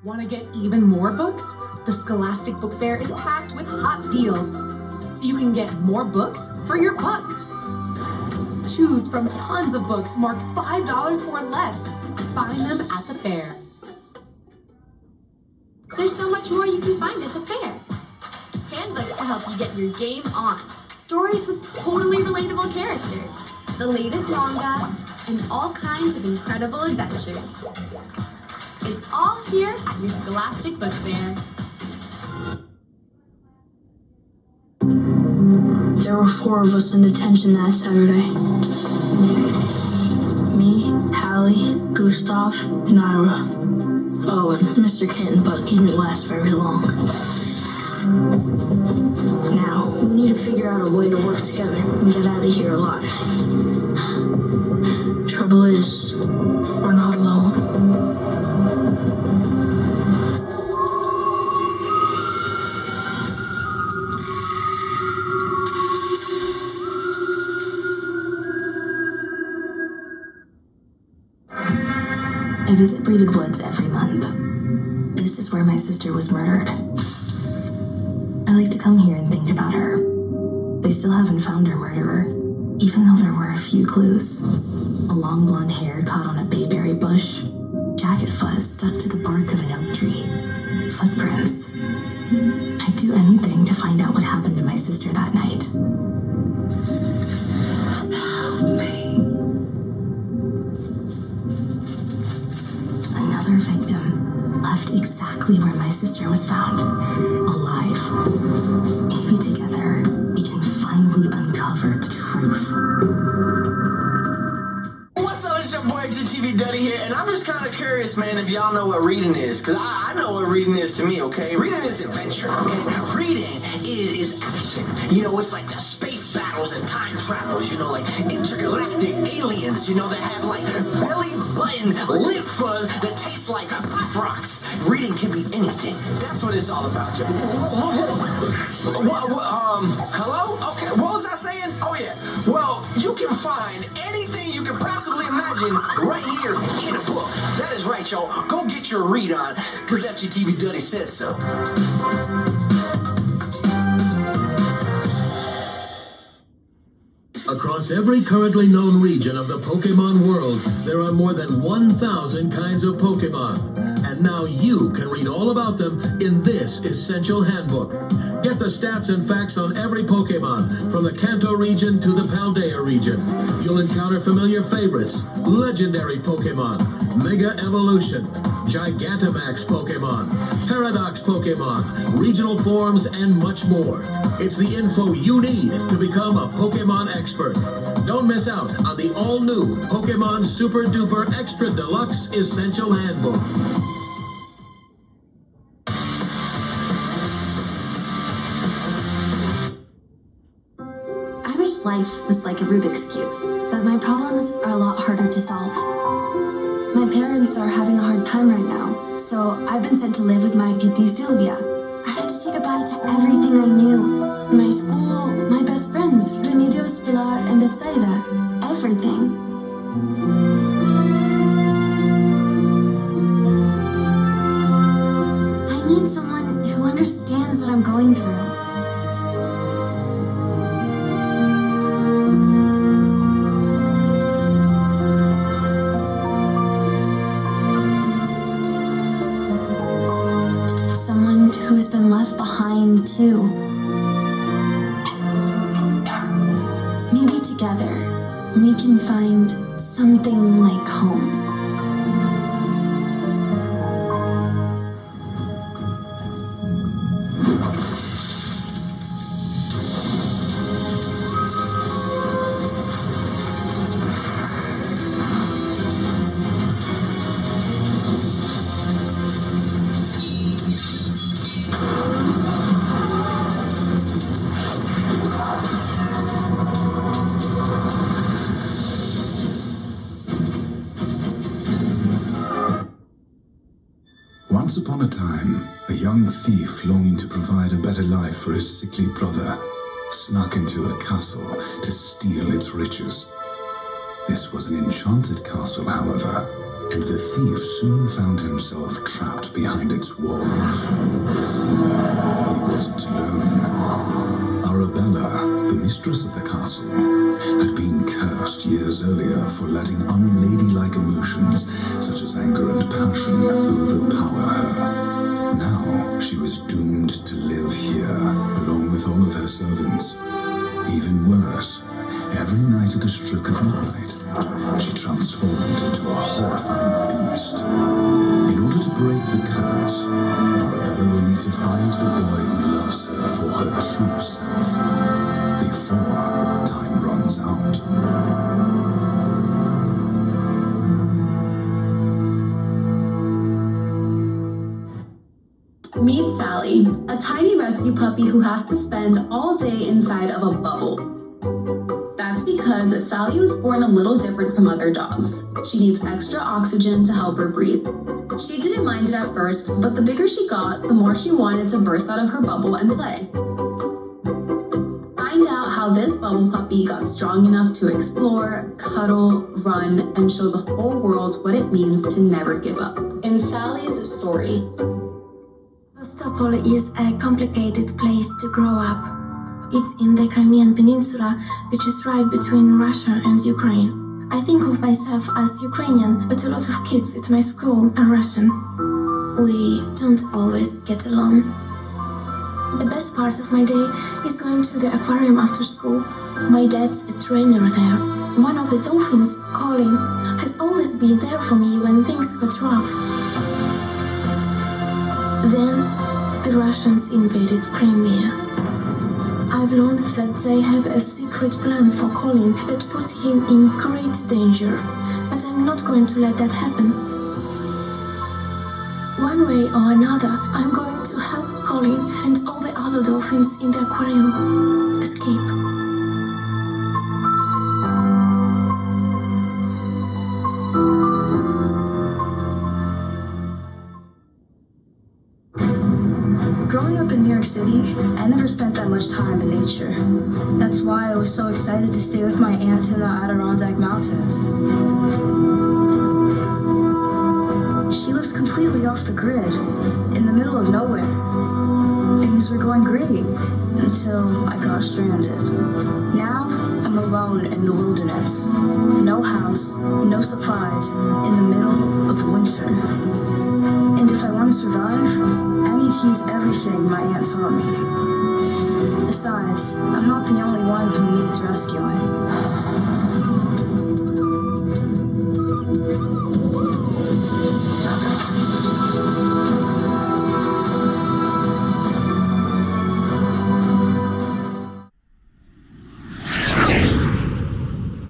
Want to get even more books? The Scholastic Book Fair is packed with hot deals, so you can get more books for your bucks. Choose from tons of books marked $5 or less. Find them at the fair. There's so much more you can find at the fair. Handbooks to help you get your game on. Stories with totally relatable characters. The latest manga, and all kinds of incredible adventures. It's all here at your Scholastic Book Fair. There were 4 of us in detention that Saturday. Me, Hallie, Gustav, Naira. Oh, and Mr. Kitten, but he didn't last very long. Now, we need to figure out a way to work together and get out of here alive. Trouble is, we're not alone. I visit Breeded Woods every month. This is where my sister was murdered. I like to come here and think about her. They still haven't found her murderer, even though there were a few clues. A long blonde hair caught on a bayberry bush, jacket fuzz stuck to the bark of an oak tree, footprints. I'd do anything to find out what happened to my sister that night. Help me. Another victim, left exactly where my sister was found, alive. Maybe together, we can finally uncover the truth. What's up, it's your boy GTV Duddy here, and I'm just kind of curious, man, if y'all know what reading is, because I know what reading is to me, okay? Reading is adventure, okay? Reading is action. You know, it's like the space battles and time travels, you know, like intergalactic aliens, you know, that have like belly button lip fuzz that tastes like pop rocks. Reading can be anything. That's what it's all about, y'all. Hello? Okay, what was I saying? Oh, yeah. Well, you can find anything you can possibly imagine right here in a book. That is right, y'all. Go get your read on, because FGTV Duddy said so. Across every currently known region of the Pokemon world, there are more than 1,000 kinds of Pokemon. And now you can read all about them in this essential handbook. Get the stats and facts on every Pokemon, from the Kanto region to the Paldea region. You'll encounter familiar favorites, legendary Pokemon, Mega Evolution, Gigantamax Pokemon, Paradox Pokemon, regional forms, and much more. It's the info you need to become a Pokemon expert. Don't miss out on the all-new Pokemon Super Duper Extra Deluxe Essential Handbook. I wish life was like a Rubik's Cube, but my problems are a lot harder to solve. My parents are having a hard time right now, so I've been sent to live with my Titi Sylvia. I had to take a bite to everything I knew. My school, my best friends, Remedios, Pilar, and Betsaida. Everything. I need someone who understands what I'm going through. Someone who has been left behind, too. Maybe together, we can find something like home. Once upon a time, a young thief longing to provide a better life for his sickly brother snuck into a castle to steal its riches. This was an enchanted castle, however, and the thief soon found himself trapped behind its walls. He wasn't alone. Arabella, the mistress of the castle, had been cursed years earlier for letting unladylike emotions such as anger and passion overpower her. Now she was doomed to live here along with all of her servants. Even worse, every night at the stroke of midnight, she transformed into a horrifying beast. In order to break the curse, Arabella will need to find the boy who loves her for her true self before time runs out. Meet Sally, a tiny rescue puppy who has to spend all day inside of a bubble. That's because Sally was born a little different from other dogs. She needs extra oxygen to help her breathe. She didn't mind it at first, but the bigger she got, the more she wanted to burst out of her bubble and play. Find out how this bubble puppy got strong enough to explore, cuddle, run, and show the whole world what it means to never give up. In Sally's story, Sevastopol is a complicated place to grow up. It's in the Crimean Peninsula, which is right between Russia and Ukraine. I think of myself as Ukrainian, but a lot of kids at my school are Russian. We don't always get along. The best part of my day is going to the aquarium after school. My dad's a trainer there. One of the dolphins, Colin, has always been there for me when things got rough. Then the Russians invaded Crimea. I've learned that they have a secret plan for Colin that puts him in great danger, but I'm not going to let that happen. One way or another, I'm going to help Colin and all the other dolphins in the aquarium escape. Growing up in New York City, I never spent that much time in nature. That's why I was so excited to stay with my aunt in the Adirondack Mountains. She lives completely off the grid, in the middle of nowhere. Things were going great until I got stranded. Now I'm alone in the wilderness. No house, no supplies, in the middle of winter. And if I want to survive, I need to use everything my aunt taught me. Besides, I'm not the only one who needs rescuing.